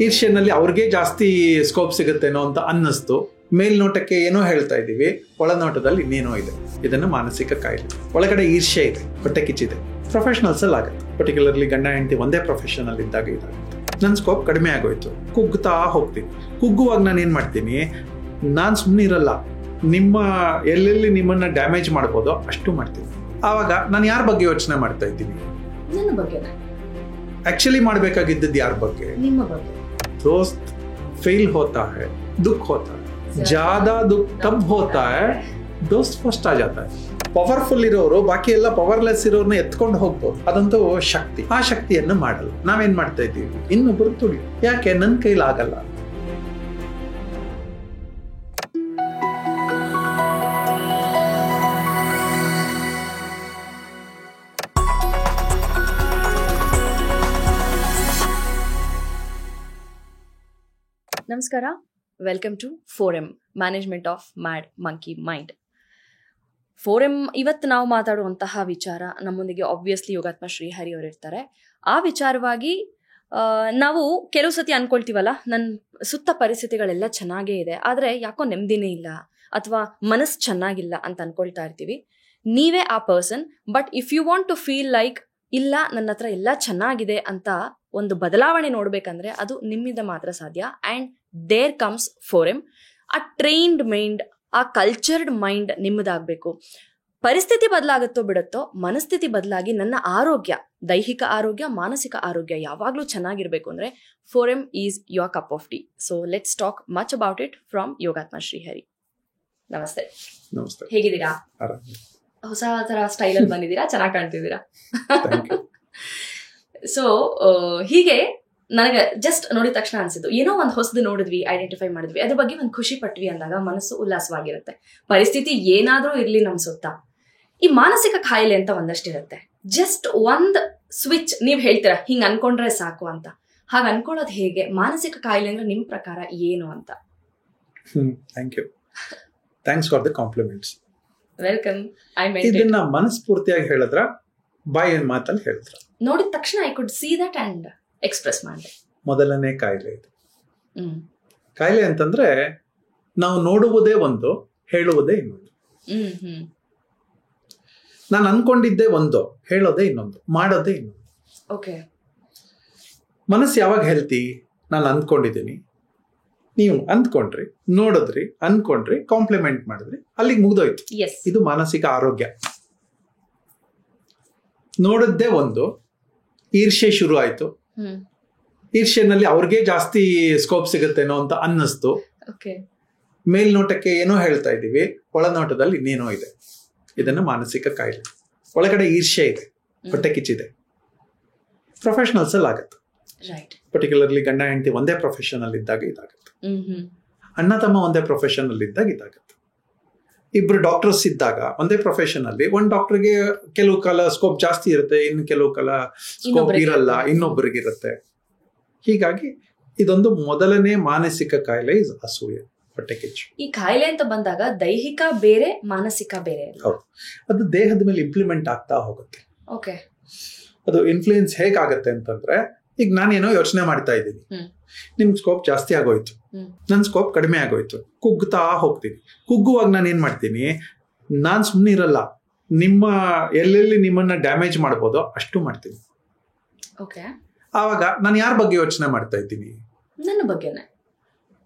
ಈರ್ಷ್ಯನಲ್ಲಿ ಅವ್ರಿಗೆ ಜಾಸ್ತಿ ಸ್ಕೋಪ್ ಸಿಗುತ್ತೇನೋ ಅಂತ ಅನ್ನಿಸ್ತು. ಮೇಲ್ನೋಟಕ್ಕೆ ಏನೋ ಹೇಳ್ತಾ ಇದ್ದೀವಿ, ಒಳನೋಟದಲ್ಲಿ ಇನ್ನೇನೋ ಇದೆ. ಇದನ್ನು ಮಾನಸಿಕ ಕಾಯಿಲೆ. ಒಳಗಡೆ ಈರ್ಷ್ಯೆ ಇದೆ, ಹೊಟ್ಟೆ ಕಿಚ್ಚಿದೆ. ಪ್ರೊಫೆಷನಲ್ಸ್ ಅಲ್ಲಿ ಆಗುತ್ತೆ, ಪರ್ಟಿಕ್ಯುಲರ್ಲಿ ಗಂಡ ಹೆಂಡತಿ ಒಂದೇ ಪ್ರೊಫೆಷನ್ ಅಲ್ಲಿ ಇದ್ದಾಗ ಇದಾಗುತ್ತೆ. ನನ್ನ ಸ್ಕೋಪ್ ಕಡಿಮೆ ಆಗೋಯ್ತು, ಕುಗ್ಗುತ್ತಾ ಹೋಗ್ತೀನಿ. ಕುಗ್ಗುವಾಗ ನಾನು ಏನು ಮಾಡ್ತೀನಿ, ನಾನು ಸುಮ್ಮನೆ ಇರಲ್ಲ, ನಿಮ್ಮ ಎಲ್ಲೆಲ್ಲಿ ನಿಮ್ಮನ್ನ ಡ್ಯಾಮೇಜ್ ಮಾಡ್ಬೋದೋ ಅಷ್ಟು ಮಾಡ್ತೀನಿ. ಆವಾಗ ನಾನು ಯಾರ ಬಗ್ಗೆ ಯೋಚನೆ ಮಾಡ್ತಾ ಇದ್ದೀನಿ? ನನ್ನ ಬಗ್ಗೆ. ಆಕ್ಚುಲಿ ಮಾಡಬೇಕಾಗಿದ್ದದ್ದು ಯಾರ ಬಗ್ಗೆ? ನಿಮ್ಮ ಬಗ್ಗೆ. दोस्त फेल होता है, दुख होता है, ज्यादा दुख तब होता है दोस्त फर्स्ट आ जाता है. ಪವರ್ಫುಲ್ ಇರೋರು ಬಾಕಿ ಎಲ್ಲ ಪವರ್ಲೆಸ್ ಇರೋರ್ನ ಎತ್ಕೊಂಡು ಹೋಗ್ಬೋದು, ಅದಂತೂ ಶಕ್ತಿ. ಆ ಶಕ್ತಿಯನ್ನು ಮಾಡಲ್ಲ. ನಾವೇನ್ ಮಾಡ್ತಾ ಇದ್ದೀವಿ, ಇನ್ನೊಬ್ಬರು ತುಳಿ. ಯಾಕೆ? ನನ್ನ ಕೈಲಿ ಆಗಲ್ಲ. ನಮಸ್ಕಾರ, welcome to 4M management of mad monkey mind. 4M ಇವತ್ತು ನಾವು ಮಾತಾಡುವಂತಹ ವಿಚಾರ, ನಮ್ಮೊಂದಿಗೆ ಆಬ್ವಿಯಸ್ಲಿ ಯೋಗಾತ್ಮ ಶ್ರೀಹರಿ ಅವರು ಇರ್ತಾರೆ. ಆ ವಿಚಾರವಾಗಿ ನಾವು ಕೆಲವು ಸತಿ ಅನ್ಕೊಳ್ತೀವಲ್ಲ, ನನ್ನ ಸುತ್ತ ಪರಿಸ್ಥಿತಿಗಳೆಲ್ಲ ಚೆನ್ನಾಗೇ ಇದೆ, ಆದರೆ ಯಾಕೋ ನೆಮ್ಮದಿನೇ ಇಲ್ಲ ಅಥವಾ ಮನಸ್ಸು ಚೆನ್ನಾಗಿಲ್ಲ ಅಂತ ಅನ್ಕೊಳ್ತಾ ಇರ್ತೀವಿ. ನೀವೇ ಆ person. But if you want to feel like ಇಲ್ಲ, ನನ್ನ ಹತ್ರ ಎಲ್ಲ ಚೆನ್ನಾಗಿದೆ ಅಂತ ಒಂದು ಬದಲಾವಣೆ ನೋಡ್ಬೇಕಂದ್ರೆ ಅದು ನಿಮ್ಮಿಂದ ಮಾತ್ರ ಸಾಧ್ಯ. And there comes 4M. ಆ ಟ್ರೈನ್ಡ್ ಮೈಂಡ್, ಆ ಕಲ್ಚರ್ಡ್ ಮೈಂಡ್ ನಿಮ್ಮದಾಗಬೇಕು. ಪರಿಸ್ಥಿತಿ ಬದಲಾಗುತ್ತೋ ಬಿಡುತ್ತೋ, ಮನಸ್ಥಿತಿ ಬದಲಾಗಿ ನನ್ನ ಆರೋಗ್ಯ, ದೈಹಿಕ ಆರೋಗ್ಯ, ಮಾನಸಿಕ ಆರೋಗ್ಯ ಯಾವಾಗಲೂ ಚೆನ್ನಾಗಿರ್ಬೇಕು ಅಂದರೆ 4M is your cup of tea. So let's talk much about it from Yogatma Shrihari. ನಮಸ್ತೆ. ನಮಸ್ತೆ. ಹೇಗಿದ್ದೀರಾ? ಹೊಸ ತರ ಸ್ಟೈಲಲ್ಲಿ ಬಂದಿದ್ದೀರಾ, ಚೆನ್ನಾಗಿ ಕಾಣ್ತಿದ್ದೀರಾ. ಸೊ ಹೀಗೆ ನನಗೆ ಜಸ್ಟ್ ನೋಡಿದ ತಕ್ಷಣ ಅನ್ಸಿದ್ದು, ಏನೋ ಒಂದು ಹೊಸದು ನೋಡಿದ್ವಿ, ಐಡೆಂಟಿಫೈ ಮಾಡಿದ್ವಿ, ಅದ್ರ ಬಗ್ಗೆ ಒಂದು ಖುಷಿ ಪಟ್ವಿ ಅಂದಾಗ ಮನಸ್ಸು ಉಲ್ಲಾಸವಾಗಿರುತ್ತೆ. ಪರಿಸ್ಥಿತಿ ಏನಾದ್ರೂ ಇರ್ಲಿ ನಮ್ಮ ಸುತ್ತ, ಈ ಮಾನಸಿಕ ಕಾಯಿಲೆ ಅಂತ ಒಂದಷ್ಟಿರುತ್ತೆ. ಜಸ್ಟ್ ಒಂದ್ ಸ್ವಿಚ್ ನೀವು ಹೇಳ್ತೀರಾ ಹಿಂಗ್ ಅನ್ಕೊಂಡ್ರೆ ಸಾಕು ಅಂತ. ಹಾಗೆ ಅನ್ಕೊಳ್ಳೋದು ಹೇಗೆ? ಮಾನಸಿಕ ಕಾಯಿಲೆ ಅಂದ್ರೆ ನಿಮ್ ಪ್ರಕಾರ ಏನು ಅಂತ? Thank you, thanks for the compliments. Welcome. ಇದನ್ನ ಮನಸ್ಫೂರ್ತಿಯಾಗಿ ಹೇಳಿದ್ರ, ಬಾಯಿ ಮಾತಲ್ಲಿ ಹೇಳಿದ್ರ? ನೋಡಿದ ತಕ್ಷಣ I could see that and express ಮಾಡಿದೆ. ಮೊದಲನೇ ಕಾಯಿಲೆ ಇದು. ಕಾಯಿಲೆ ಅಂತಂದ್ರೆ ನಾವು ನೋಡುವುದೇ ಒಂದು, ಹೇಳುವುದೇ ಇನ್ನೊಂದು. ನಾನು ಅನ್ಕೊಂಡಿದ್ದೆ ಒಂದು, ಹೇಳೋದೇ ಇನ್ನೊಂದು, ಮಾಡೋದೇ ಇನ್ನೊಂದು. ಓಕೆ. ಮನಸ್ಸು ಯಾವಾಗ ಹೆಲ್ತಿ? ನಾನು ಅಂದ್ಕೊಂಡಿದ್ದೀನಿ, ನೀವು ಅಂದ್ಕೊಂಡ್ರಿ, ನೋಡಿದ್ರಿ, ಅನ್ಕೊಂಡ್ರಿ, ಕಾಂಪ್ಲಿಮೆಂಟ್ ಮಾಡಿದ್ರಿ, ಅಲ್ಲಿಗೆ ಮುಗ್ದೋಯ್ತು. ಇದು ಮಾನಸಿಕ ಆರೋಗ್ಯ. ನೋಡಿದ್ದೇ ಒಂದು, ಈರ್ಷ್ಯೆ ಶುರು ಆಯ್ತು. ಈರ್ಷ್ಯನಲ್ಲಿ ಅವ್ರಿಗೆ ಜಾಸ್ತಿ ಸ್ಕೋಪ್ ಸಿಗುತ್ತೇನೋ ಅಂತ ಅನ್ನಿಸ್ತು. ಮೇಲ್ನೋಟಕ್ಕೆ ಏನೋ ಹೇಳ್ತಾ ಇದ್ದೀವಿ, ಒಳನೋಟದಲ್ಲಿ ಇನ್ನೇನೋ ಇದೆ. ಇದನ್ನು ಮಾನಸಿಕ ಕಾಯಿಲೆ. ಒಳಗಡೆ ಈರ್ಷ್ಯೆ ಇದೆ, ಹೊಟ್ಟೆ ಕಿಚ್ಚಿದೆ. ಪ್ರೊಫೆಷನಲ್ಸ್ ಅಲ್ಲಿ ಆಗುತ್ತೆ, ಪರ್ಟಿಕ್ಯುಲರ್ಲಿ ಗಂಡ ಹೆಂಡತಿ ಒಂದೇ ಪ್ರೊಫೆಷನ್ ಅಲ್ಲಿ ಇದ್ದಾಗ ಇದಾಗುತ್ತೆ. ಅಣ್ಣ ತಮ್ಮ ಒಂದೇ ಪ್ರೊಫೆಷನ್ ಅಲ್ಲಿ ಇದ್ದಾಗ ಇದಾಗುತ್ತೆ. ಇಬ್ರು ಡಾಕ್ಟರ್ಸ್ ಇದ್ದಾಗ ಒಂದೇ ಪ್ರೊಫೆಷನ್ ಅಲ್ಲಿ ಒಂದ್ ಡಾಕ್ಟರ್ಗೆ ಕೆಲವು ಕಾಲ ಸ್ಕೋಪ್ ಜಾಸ್ತಿ ಇರುತ್ತೆ, ಇನ್ನು ಕೆಲವು ಕಾಲ ಸ್ಕೋಪ್ ಇರಲ್ಲ, ಇನ್ನೊಬ್ಬರಿಗೆ ಇರುತ್ತೆ. ಹೀಗಾಗಿ ಇದೊಂದು ಮೊದಲನೇ ಮಾನಸಿಕ ಕಾಯಿಲೆ ಇಸ್ ಅಸೂಯೆ, ಹೊಟ್ಟೆ ಕಿಚ್ಚು. ಈ ಕಾಯಿಲೆ ಅಂತ ಬಂದಾಗ ದೈಹಿಕ ಬೇರೆ, ಮಾನಸಿಕ ಬೇರೆ. ಹೌದು, ಅದು ದೇಹದ ಮೇಲೆ ಇಂಪ್ಲಿಮೆಂಟ್ ಆಗ್ತಾ ಹೋಗುತ್ತೆ. ಓಕೆ. ಅದು ಇನ್ಫ್ಲೂಯೆನ್ಸ್ ಹೇಗಾಗತ್ತೆ ಅಂತಂದ್ರೆ, ಈಗ ನಾನೇನೋ ಯೋಚನೆ ಮಾಡ್ತಾ ಇದ್ದೀನಿ, ನಿಮ್ಗೆ ಸ್ಕೋಪ್ ಜಾಸ್ತಿ ಆಗೋಯ್ತು, ನನ್ನ ಸ್ಕೋಪ್ ಕಡಿಮೆ ಆಗೋಯ್ತು, ಕುಗ್ಗುತ್ತಾ ಹೋಗ್ತೀನಿ. ಕುಗ್ಗುವಾಗ ನಾನು ಏನ್ ಮಾಡ್ತೀನಿ, ನಾನು ಸುಮ್ಮನೆ ಇರಲ್ಲ, ನಿಮ್ಮ ಎಲ್ಲೆಲ್ಲಿ ನಿಮ್ಮನ್ನ ಡ್ಯಾಮೇಜ್ ಮಾಡ್ಬೋದೋ ಅಷ್ಟು ಮಾಡ್ತೀನಿ. ಓಕೆ. ಆವಾಗ ನಾನು ಯಾರ ಬಗ್ಗೆ ಯೋಚನೆ ಮಾಡ್ತಾ ಇದ್ದೀನಿ? ನನ್ನ ಬಗ್ಗೆನೇ.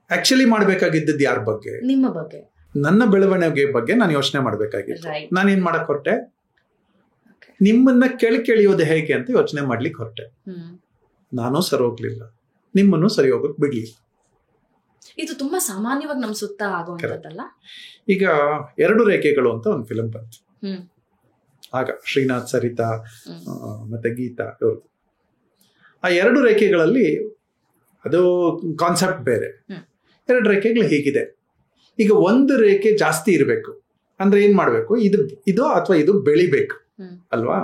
ಆಕ್ಚುಲಿ ಮಾಡ್ಬೇಕಾಗಿದ್ದದ್ದು ಯಾರ ಬಗ್ಗೆ? ನಿಮ್ಮ ಬಗ್ಗೆ. ನನ್ನ ಬೆಳವಣಿಗೆ ಬಗ್ಗೆ ನಾನು ಯೋಚನೆ ಮಾಡ್ಬೇಕಾಗಿತ್ತು. ನಾನೇನ್ ಮಾಡಕ್ ಹೊರಟೆ, ನಿಮ್ಮನ್ನ ಕೆಳಿಯೋದು ಹೇಗೆ ಅಂತ ಯೋಚನೆ ಮಾಡ್ಲಿಕ್ಕೆ ಹೊರಟೆ. ನಾನು ಸರಿ ಹೋಗ್ಲಿಲ್ಲ, ನಿಮ್ಮನ್ನು ಸರಿ ಹೋಗಕ್ ಬಿಡ್ಲಿಲ್ಲ. ಇದು ತುಂಬಾ ಸಾಮಾನ್ಯವಾಗಿ ನಮ್ ಸುತ್ತ ಆಗುವಂತದ್ದಲ್ಲ. ಈಗ 2 ರೇಖೆಗಳು ಅಂತ ಒಂದು ಫಿಲಂ ಬಂತು. ಆಗ ಶ್ರೀನಾಥ್, ಸರಿತಾ ಮತ್ತೆ ಗೀತಾ ಇವ್ರದ್ದು. ಆ 2 ರೇಖೆಗಳಲ್ಲಿ ಅದು ಕಾನ್ಸೆಪ್ಟ್ ಬೇರೆ. 2 ರೇಖೆಗಳು ಹೀಗಿದೆ. ಈಗ ಒಂದು ರೇಖೆ ಜಾಸ್ತಿ ಇರಬೇಕು ಅಂದ್ರೆ ಏನ್ ಮಾಡ್ಬೇಕು, ಇದು ಅಥವಾ ಇದು ಬೆಳಿಬೇಕು ಅಲ್ವಾ?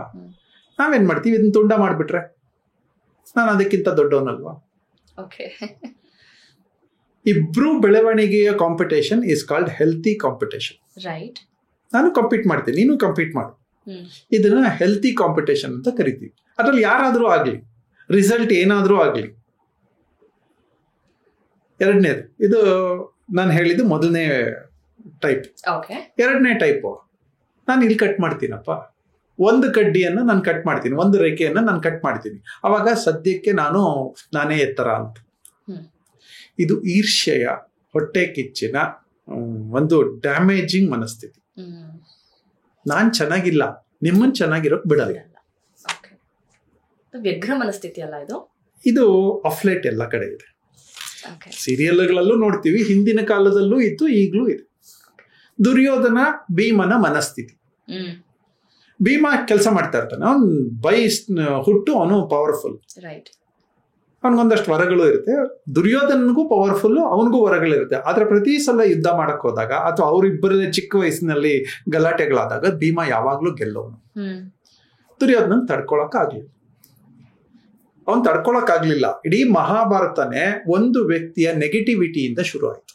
ನಾವೇನ್ ಮಾಡ್ತೀವಿ, ಇದನ್ನ ತುಂಡ ಮಾಡ್ಬಿಟ್ರೆ ನಾನು ಅದಕ್ಕಿಂತ ದೊಡ್ಡವನಲ್ವಾ? ಇಬ್ರು ಬೆಳವಣಿಗೆಯ competition is called healthy competition. Right. ನಾನು ಕಂಪೀಟ್ ಮಾಡ್ತೀನಿ, ನೀನು ಕಂಪೀಟ್ ಮಾಡು. ಇದನ್ನ ಹೆಲ್ತಿ ಕಾಂಪಿಟೇಷನ್ ಅಂತ ಕರಿತೀವಿ. ಅದ್ರಲ್ಲಿ ಯಾರಾದ್ರೂ ಆಗ್ಲಿ, ರಿಸಲ್ಟ್ ಏನಾದ್ರೂ ಆಗ್ಲಿ, ಎರಡನೇದು ಇದು ನಾನು ಹೇಳಿದ್ದು ಮೊದಲನೇ ಟೈಪ್. ಎರಡನೇ ಟೈಪು, ನಾನು ಇಲ್ಲಿ ಕಟ್ ಮಾಡ್ತೀನಪ್ಪ, ಒಂದು ಕಡ್ಡಿಯನ್ನು ನಾನು ಕಟ್ ಮಾಡ್ತೀನಿ, ಒಂದು ರೇಖೆಯನ್ನು ನಾನು ಕಟ್ ಮಾಡ್ತೀನಿ, ಅವಾಗ ಸದ್ಯಕ್ಕೆ ನಾನೇ ಎತ್ತರ ಅಂತ. ಇದು ಈರ್ಷ್ಯೆಯ, ಹೊಟ್ಟೆ ಕಿಚ್ಚಿನ ಒಂದು ಡ್ಯಾಮೇಜಿಂಗ್ ಮನಸ್ಥಿತಿ. ನಾನ್ ಚೆನ್ನಾಗಿಲ್ಲ, ನಿಮ್ಮನ್ ಚೆನ್ನಾಗಿರೋಕ್ ಬಿಡಲ್ಲ. ವ್ಯಗ್ರ ಮನಸ್ಥಿತಿ ಅಲ್ಲ ಇದು. ಇದು ಅಫ್ಲೇಟ್ ಎಲ್ಲ ಕಡೆ ಇದೆ, ಸೀರಿಯಲ್ಗಳಲ್ಲೂ ನೋಡ್ತೀವಿ, ಹಿಂದಿನ ಕಾಲದಲ್ಲೂ ಇತ್ತು, ಈಗಲೂ ಇದೆ. ದುರ್ಯೋಧನ ಭೀಮನ ಮನಸ್ಥಿತಿ. ಭೀಮ ಕೆಲಸ ಮಾಡ್ತಾ ಇರ್ತಾನೆ, ಅವನ್ ಹುಟ್ಟು ಅವನು ಪವರ್ಫುಲ್, ಅವನಿಗೊಂದಷ್ಟು ವರಗಳು ಇರುತ್ತೆ. ದುರ್ಯೋಧನಗೂ ಪವರ್ಫುಲ್, ಅವನಿಗೂ ವರಗಳಿರುತ್ತೆ. ಆದ್ರೆ ಪ್ರತಿ ಸಲ ಯುದ್ಧ ಮಾಡಕ್ ಹೋದಾಗ ಅಥವಾ ಅವರಿಬ್ಬರೇ ಚಿಕ್ಕ ವಯಸ್ಸಿನಲ್ಲಿ ಗಲಾಟೆಗಳಾದಾಗ ಭೀಮ ಯಾವಾಗ್ಲೂ ಗೆಲ್ಲೋನು. ದುರ್ಯೋಧನ ತಡ್ಕೊಳಕ್ ಆಗ್ಲಿಲ್ಲ, ಅವನ್ ತಡ್ಕೊಳಕ್ ಆಗ್ಲಿಲ್ಲ. ಇಡೀ ಮಹಾಭಾರತನೇ ಒಂದು ವ್ಯಕ್ತಿಯ ನೆಗೆಟಿವಿಟಿಯಿಂದ ಶುರು ಆಯ್ತು.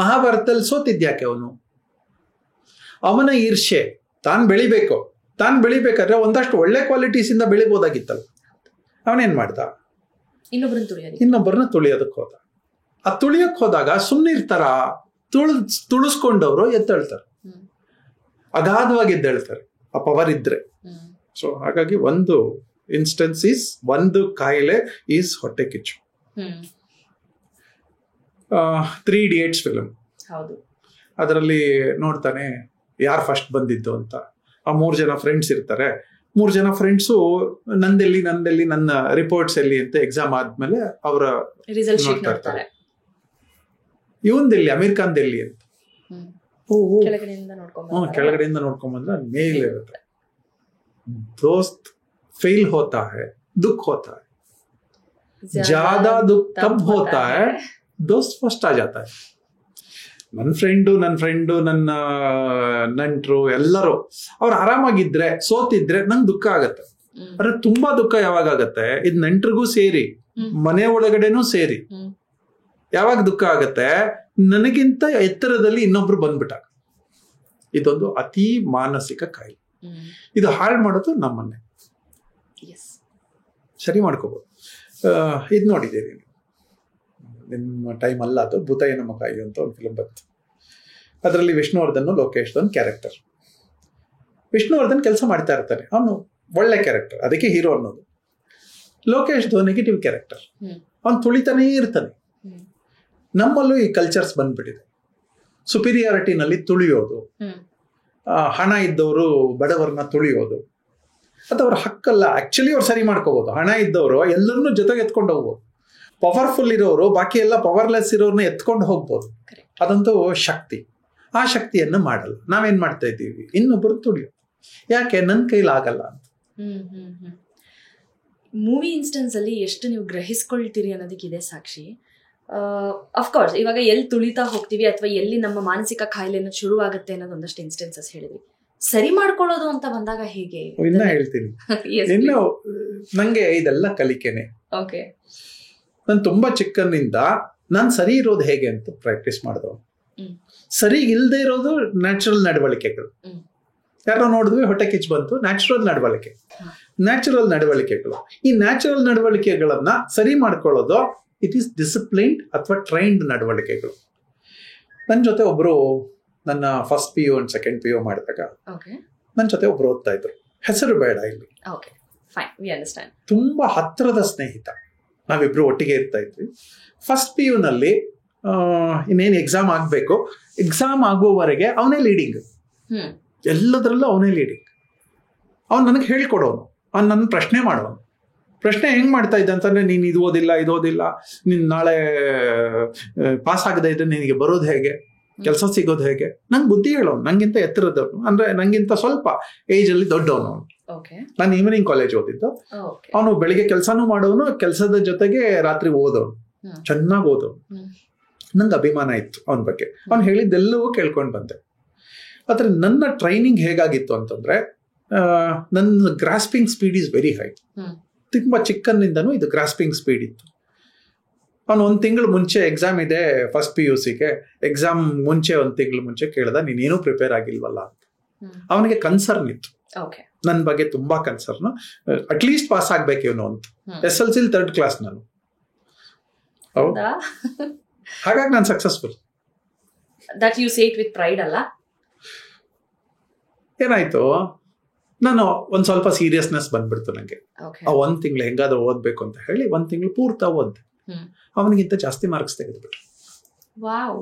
ಮಹಾಭಾರತದಲ್ಲಿ ಸೋತಿದ್ಯಾಕೆ ಅವನ ಈರ್ಷೆ. ತಾನ್ ಬೆಳಿಬೇಕಾದ್ರೆ ಒಂದಷ್ಟು ಒಳ್ಳೆ ಕ್ವಾಲಿಟೀಸ್ ಇಂದ ಬೆಳಿಬೋದಾಗಿತ್ತಲ್ಲ. ಅವನೇನ್ ಮಾಡ್ದ, ಇನ್ನೊಬ್ಬರನ್ನ ತುಳಿಯೋದಕ್ಕೆ ಹೋದ. ಆ ತುಳಿಯಕ್ ಹೋದಾಗ ಸುಮ್ನೆ ಇರ್ತಾರ, ತುಳಿಸ್ಕೊಂಡವ್ರು ಎದ್ದೇಳ್ತಾರೆ, ಅಗಾಧವಾಗಿ ಎದ್ದೇಳ್ತಾರೆ ಆ ಪವರ್ ಇದ್ರೆ. ಸೊ ಹಾಗಾಗಿ ಒಂದು ಇನ್ಸ್ಟೆನ್ಸ್ ಈಸ್, ಒಂದು ಕಾಯಿಲೆ ಈಸ್ ಹೊಟ್ಟೆ ಕಿಚ್ಚು. 3 Idiots ಫಿಲಮ್, ಅದರಲ್ಲಿ ನೋಡ್ತಾನೆ ಯಾರು ಫಸ್ಟ್ ಬಂದಿದ್ದು ಅಂತ. ಆ 3 ಜನ ಫ್ರೆಂಡ್ಸ್ ಇರ್ತಾರೆ. 3 ಜನ ಫ್ರೆಂಡ್ಸು ನಂದೆಲ್ಲಿ ನನ್ನ ರಿಪೋರ್ಟ್ಸ್ ಎಲ್ಲಿ ಅಂತ ಎಕ್ಸಾಮ್ ಆದ್ಮೇಲೆ ಅವರ ನೋಡ್ತಾ ಇರ್ತಾರೆ. ಇವನ್ದೆಲ್ಲಿ, ಅಮೀರ್ ಖಾನ್ ಎಲ್ಲಿ ಅಂತ. ಕೆಳಗಡೆಯಿಂದ ನೋಡ್ಕೊಂಬಂದ್ರೆ ಮೇಲ್ ಇರುತ್ತೆ. ದೋಸ್ತ್ ಫೇಲ್ ಹೋತಾ ಹೈ, ದುಃಖ ಹೋತಾ ಹೈ, ಜ್ಯಾದಾ ದುಃಖ ತಬ್ ಹೋತಾ ಹೈ ದೋಸ್ತ್ ಫಸ್ಟ್ ಆ ಜಾತಾ ಹೈ. ನನ್ನ ಫ್ರೆಂಡು ನನ್ನ ನಂಟ್ರು ಎಲ್ಲರೂ ಅವ್ರು ಆರಾಮಾಗಿದ್ರೆ, ಸೋತಿದ್ರೆ ನಂಗೆ ದುಃಖ ಆಗತ್ತೆ. ಆದ್ರೆ ತುಂಬಾ ದುಃಖ ಯಾವಾಗ ಆಗತ್ತೆ, ಇದು ನೆಂಟ್ರಿಗೂ ಸೇರಿ ಮನೆ ಒಳಗಡೆನೂ ಸೇರಿ ಯಾವಾಗ ದುಃಖ ಆಗತ್ತೆ, ನನಗಿಂತ ಎತ್ತರದಲ್ಲಿ ಇನ್ನೊಬ್ರು ಬಂದ್ಬಿಟ್ಟಾಗ. ಇದೊಂದು ಅತಿ ಮಾನಸಿಕ ಕಾಯಿಲೆ. ಇದು ಹಾಳು ಮಾಡೋದು ನಮ್ಮನ್ನೇ. ಸರಿ ಮಾಡ್ಕೋಬಹುದು. ಇದು ನೋಡಿದ್ದೀರಿ ನಿಮ್ಮ ಟೈಮ್ ಅಲ್ಲ, ಅದು ಭೂತಾಯ ನಮಕಾಯಿ ಅಂತ ಒಂದು ಫಿಲ್ಮ್ ಬಂತು. ಅದರಲ್ಲಿ ವಿಷ್ಣುವರ್ಧನ್ ಲೋಕೇಶ್ದು ಒಂದು ಕ್ಯಾರೆಕ್ಟರ್. ವಿಷ್ಣುವರ್ಧನ್ ಕೆಲಸ ಮಾಡ್ತಾ ಇರ್ತಾನೆ, ಅವನು ಒಳ್ಳೆ ಕ್ಯಾರೆಕ್ಟರ್, ಅದಕ್ಕೆ ಹೀರೋ ಅನ್ನೋದು. ಲೋಕೇಶ್ದು ನೆಗೆಟಿವ್ ಕ್ಯಾರೆಕ್ಟರ್, ಅವನು ತುಳಿತಾನೇ ಇರ್ತಾನೆ. ನಮ್ಮಲ್ಲೂ ಈ ಕಲ್ಚರ್ಸ್ ಬಂದ್ಬಿಟ್ಟಿದೆ. ಸುಪೀರಿಯಾರಿಟಿನಲ್ಲಿ ತುಳಿಯೋದು, ಹಣ ಇದ್ದವರು ಬಡವರನ್ನ ತುಳಿಯೋದು, ಅದು ಅವ್ರ ಹಕ್ಕಲ್ಲ. ಆಕ್ಚುಲಿ ಅವ್ರು ಸರಿ ಮಾಡ್ಕೋಬಹುದು. ಹಣ ಇದ್ದವರು ಎಲ್ಲರನ್ನೂ ಜೊತೆಗೆ ಎತ್ಕೊಂಡು ಹೋಗ್ಬೋದು. ಪವರ್ಫುಲ್ ಇರೋರು ಬಾಕಿ ಎಲ್ಲ ಪವರ್ಲೆಸ್ ಇರೋರ್ನ ಎತ್ಕೊಂಡು ಹೋಗ್ಬೋದು. ಅದಂತೂ ಶಕ್ತಿ. ಆ ಶಕ್ತಿಯನ್ನು ಮಾಡಲ್ಲ. ನಾವೇನ್ ಮಾಡ್ತಾ ಇದ್ದೀವಿ, ಇನ್ನೊಬ್ಬರು ತುಳಿಯೋದು. ಯಾಕೆ, ನನ್ನ ಕೈಲಿ ಆಗಲ್ಲ ಅಂತ. ಮೂವಿ ಇನ್ಸ್ಟೆನ್ಸ್ ಅಲ್ಲಿ ಎಷ್ಟು ನೀವು ಗ್ರಹಿಸ್ಕೊಳ್ತೀರಿ ಅನ್ನೋದಕ್ಕಿದೆ ಸಾಕ್ಷಿ. ಅಫ್ಕೋರ್ಸ್ ಇವಾಗ ಎಲ್ಲಿ ತುಳಿತಾ ಹೋಗ್ತೀವಿ ಅಥವಾ ಎಲ್ಲಿ ನಮ್ಮ ಮಾನಸಿಕ ಕಾಯಿಲೆ ಅನ್ನೋದು ಶುರು ಆಗುತ್ತೆ ಅನ್ನೋದು ಒಂದಷ್ಟು ಇನ್ಸ್ಟೆನ್ಸಸ್ ಹೇಳಿದ್ವಿ. ಸರಿ ಮಾಡ್ಕೊಳ್ಳೋದು ಅಂತ ಬಂದಾಗ ಹೇಗೆ, ಇನ್ನ ಹೇಳ್ತೀನಿ. ಇನ್ನು ನಂಗೆ ಇದೆಲ್ಲ ಕಲಿಕೆನೆ. ಓಕೆ, ನಾನು ತುಂಬಾ ಚಿಕ್ಕನಿಂದ ನಾನು ಸರಿ ಇರೋದು ಹೇಗೆ ಅಂತ ಪ್ರಾಕ್ಟೀಸ್ ಮಾಡಿದವ. ಸರಿ ಇಲ್ಲದೆ ಇರೋದು ನ್ಯಾಚುರಲ್ ನಡವಳಿಕೆಗಳು. ಯಾರೋ ನೋಡಿದ್ವಿ ಹೊಟ್ಟೆ ಕಿಚ್ಚು ಬಂತು, ನ್ಯಾಚುರಲ್ ನಡವಳಿಕೆಗಳು. ಈ ನ್ಯಾಚುರಲ್ ನಡವಳಿಕೆಗಳನ್ನ ಸರಿ ಮಾಡ್ಕೊಳ್ಳೋದು ಇಟ್ ಈಸ್ ಡಿಸಿಪ್ಲೈನ್ಡ್ ಅಥವಾ ಟ್ರೈನ್ಡ್ ನಡವಳಿಕೆಗಳು. ನನ್ನ ಜೊತೆ ಒಬ್ರು ನನ್ನ first PU and second PU ಮಾಡಿದಾಗ ನನ್ನ ಜೊತೆ ಒಬ್ರು ಓದ್ತಾ ಇದ್ರು. ಹೆಸರು ಬೇಡ ಇಲ್ಲಿ, ತುಂಬಾ ಹತ್ತಿರದ ಸ್ನೇಹಿತ. ನಾವಿಬ್ರು ಒಟ್ಟಿಗೆ ಇರ್ತಾ ಇದ್ವಿ. ಫಸ್ಟ್ PU ನಲ್ಲಿ ಇನ್ನೇನು ಎಕ್ಸಾಮ್ ಆಗ್ಬೇಕು, ಎಕ್ಸಾಮ್ ಆಗುವವರೆಗೆ ಅವನೇ ಲೀಡಿಂಗ್, ಎಲ್ಲದರಲ್ಲೂ ಅವನೇ ಲೀಡಿಂಗ್. ಅವ್ನು ನನಗೆ ಹೇಳ್ಕೊಡೋನು, ಅವ್ನು ನನ್ನ ಪ್ರಶ್ನೆ ಮಾಡೋನು. ಪ್ರಶ್ನೆ ಹೆಂಗ್ ಮಾಡ್ತಾ ಇದ್ದ ಅಂತಂದ್ರೆ, ನೀನು ಇದು ಓದಿಲ್ಲ, ನೀನ್ ನಾಳೆ ಪಾಸ್ ಆಗದೆ ಇದ್ರೆ ನಿನಗೆ ಬರೋದು ಹೇಗೆ, ಕೆಲಸ ಸಿಗೋದು ಹೇಗೆ. ನಂಗೆ ಬುದ್ಧಿ ಹೇಳೋನು, ನಂಗಿಂತ ಎತ್ತರದವನು, ಅಂದ್ರೆ ನಂಗಿಂತ ಸ್ವಲ್ಪ ಏಜ್ ಅಲ್ಲಿ ದೊಡ್ಡವನು ಅವನು. ನಾನು ಈವ್ನಿಂಗ್ ಕಾಲೇಜ್ ಓದಿದ್ದು. ಅವನು ಬೆಳಿಗ್ಗೆ ಕೆಲಸನೂ ಮಾಡೋನು, ಕೆಲಸದ ಜೊತೆಗೆ ರಾತ್ರಿ ಓದೋನು, ಚೆನ್ನಾಗಿ ಓದೋನು. ನಂಗೆ ಅಭಿಮಾನ ಇತ್ತು ಅವನ ಬಗ್ಗೆ. ಅವ್ನು ಹೇಳಿದ್ದೆಲ್ಲವೂ ಕೇಳ್ಕೊಂಡು ಬಂದೆ. ಆದ್ರೆ ನನ್ನ ಟ್ರೈನಿಂಗ್ ಹೇಗಾಗಿತ್ತು ಅಂತಂದ್ರೆ, ನನ್ನ grasping speed is very high. ತುಂಬಾ ಚಿಕ್ಕನಿಂದನೂ ಇದು ಗ್ರಾಸ್ಪಿಂಗ್ ಸ್ಪೀಡ್ ಇತ್ತು. ಅವನು 1 ತಿಂಗಳು ಮುಂಚೆ ಎಕ್ಸಾಮ್ ಇದೆ ಫಸ್ಟ್ PUCಗೆ, ಎಕ್ಸಾಮ್ ಮುಂಚೆ 1 ತಿಂಗಳು ಮುಂಚೆ ಕೇಳ್ದ, ನೀನೇನು ಪ್ರಿಪೇರ್ ಆಗಿಲ್ವಲ್ಲ ಅಂತ. ಅವನಿಗೆ ಕನ್ಸರ್ನ್ ಇತ್ತು ನನ್ನ ಬಗ್ಗೆ, ತುಂಬಾ ಕನ್ಸರ್ನ್. ಅಟ್ಲೀಸ್ಟ್ ಪಾಸ್ ಆಗ್ಬೇಕು ಇವನು ಅಂತ. SLC 3rd ಕ್ಲಾಸ್ ನಾನು. ಹೌದಾ? ಹಾಗಾಗಿ ನಾನು successful. That you say it with pride ಅಲ್ಲ? ಏನಾಯ್ತು, ನಾನು ಒಂದ್ ಸ್ವಲ್ಪ ಸೀರಿಯಸ್ನೆಸ್ ಬಂದ್ಬಿಡ್ತು ನಂಗೆ. Okay. ಆ 1 ತಿಂಗಳು ಹೆಂಗಾದ್ರೂ ಓದ್ಬೇಕು ಅಂತ ಹೇಳಿ 1 ತಿಂಗಳು ಪೂರ್ತ ಓದ್ದೆ. ಅವನಿಗಿಂತ ಜಾಸ್ತಿ ಮಾರ್ಕ್ಸ್ ತೆಗೆದ್ಬಿಟ್ರು. ವಾವ್,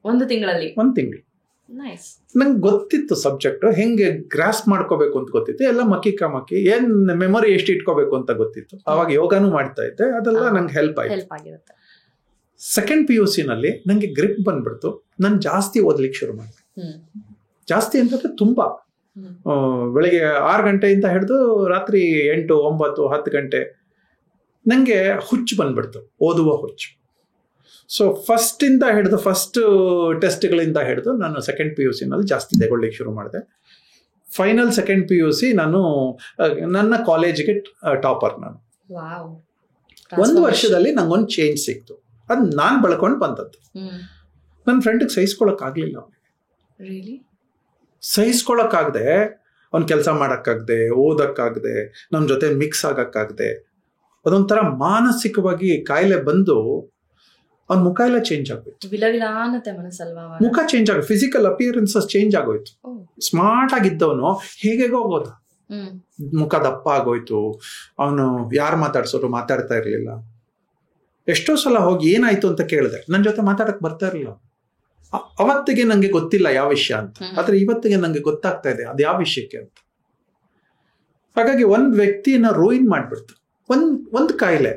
1 ತಿಂಗಳಲ್ಲಿ? 1 ತಿಂಗಳು. ನೈಸ್. ನಂಗೆ ಗೊತ್ತಿತ್ತು ಸಬ್ಜೆಕ್ಟ್ ಹೆಂಗೆ ಗ್ರಾಸ್ ಮಾಡ್ಕೋಬೇಕು ಅಂತ ಗೊತ್ತಿತ್ತು. ಎಲ್ಲ ಮಕ್ಕಿ ಏನ್ ಮೆಮೊರಿ ಎಷ್ಟು ಇಟ್ಕೋಬೇಕು ಅಂತ ಗೊತ್ತಿತ್ತು. ಅವಾಗ ಯೋಗಾನು ಮಾಡ್ತಾ ಇದ್ದೆ, ಅದೆಲ್ಲ ನಂಗೆ ಹೆಲ್ಪ್ ಆಗಿರುತ್ತೆ. ಸೆಕೆಂಡ್ PUC ನಲ್ಲಿ ನಂಗೆ ಗ್ರಿಪ್ ಬಂದ್ಬಿಡ್ತು. ನಾನು ಜಾಸ್ತಿ ಓದ್ಲಿಕ್ಕೆ ಶುರು ಮಾಡಿದೆ. ಜಾಸ್ತಿ ಅಂತಂದ್ರೆ ತುಂಬಾ, ಬೆಳಿಗ್ಗೆ 6 ಗಂಟೆಯಿಂದ ಹಿಡಿದು ರಾತ್ರಿ 8, 9, 10 ಗಂಟೆ ನಂಗೆ ಹುಚ್ಚು ಬಂದ್ಬಿಡ್ತು, ಓದುವ ಹುಚ್ಚು. ಸೊ ಫಸ್ಟ್ ಟೆಸ್ಟ್ಗಳಿಂದ ಹಿಡಿದು ನಾನು ಸೆಕೆಂಡ್ PUC ನಲ್ಲಿ ಜಾಸ್ತಿ ತಗೊಳ್ಳಿಕ್ಕೆ ಶುರು ಮಾಡಿದೆ. ಫೈನಲ್ ಸೆಕೆಂಡ್ PUC ನಾನು ನನ್ನ ಕಾಲೇಜಿಗೆ ಟಾಪರ್. ನಾನು 1 ವರ್ಷದಲ್ಲಿ ನಂಗೊಂದು ಚೇಂಜ್ ಸಿಕ್ತು. ಅದು ನಾನು ಬೆಳ್ಕೊಂಡು ಬಂದದ್ದು. ನನ್ನ ಫ್ರೆಂಡಿಗೆ ಸಹಿಸ್ಕೊಳಕ್ಕಾಗ್ಲಿಲ್ಲ. ಸಹಿಸ್ಕೊಳಕ್ಕಾಗದೆ, ಅವ್ನ ಕೆಲಸ ಮಾಡಕ್ಕಾಗದೆ, ಓದಕ್ಕಾಗದೆ, ನಮ್ಮ ಜೊತೆ ಮಿಕ್ಸ್ ಆಗಕ್ಕಾಗದೆ, ಅದೊಂಥರ ಮಾನಸಿಕವಾಗಿ ಕಾಯಿಲೆ ಬಂದು ಅವ್ನ ಮುಖ ಎಲ್ಲ ಚೇಂಜ್ ಆಗೋಯ್ತು. ಮುಖ ಚೇಂಜ್ ಆಗ, ಫಿಸಿಕಲ್ ಅಪಿಯರೆನ್ಸಸ್ ಚೇಂಜ್ ಆಗೋಯ್ತು. ಸ್ಮಾರ್ಟ್ ಆಗಿದ್ದವನು ಹೇಗೆಗೋ ಹೋದ, ಮುಖ ದಪ್ಪ ಆಗೋಯ್ತು. ಅವನು ಯಾರು ಮಾತಾಡ್ತಾ ಇರ್ಲಿಲ್ಲ. ಎಷ್ಟೋ ಸಲ ಹೋಗಿ ಏನಾಯ್ತು ಅಂತ ಕೇಳಿದೆ, ನನ್ನ ಜೊತೆ ಮಾತಾಡಕ್ ಬರ್ತಾ ಇರಲಿಲ್ಲ. ಅವತ್ತಿಗೆ ನಂಗೆ ಗೊತ್ತಿಲ್ಲ ಯಾವ ವಿಷಯ ಅಂತ, ಆದ್ರೆ ಇವತ್ತಿಗೆ ನಂಗೆ ಗೊತ್ತಾಗ್ತಾ ಇದೆ ಅದು ಯಾವ ವಿಷಯಕ್ಕೆ ಅಂತ. ಹಾಗಾಗಿ ಒಂದ್ ವ್ಯಕ್ತಿಯನ್ನ ರೂಯಿನ್ ಮಾಡ್ಬಿಡ್ತು ಒಂದು ಕಾಯಿಲೆ.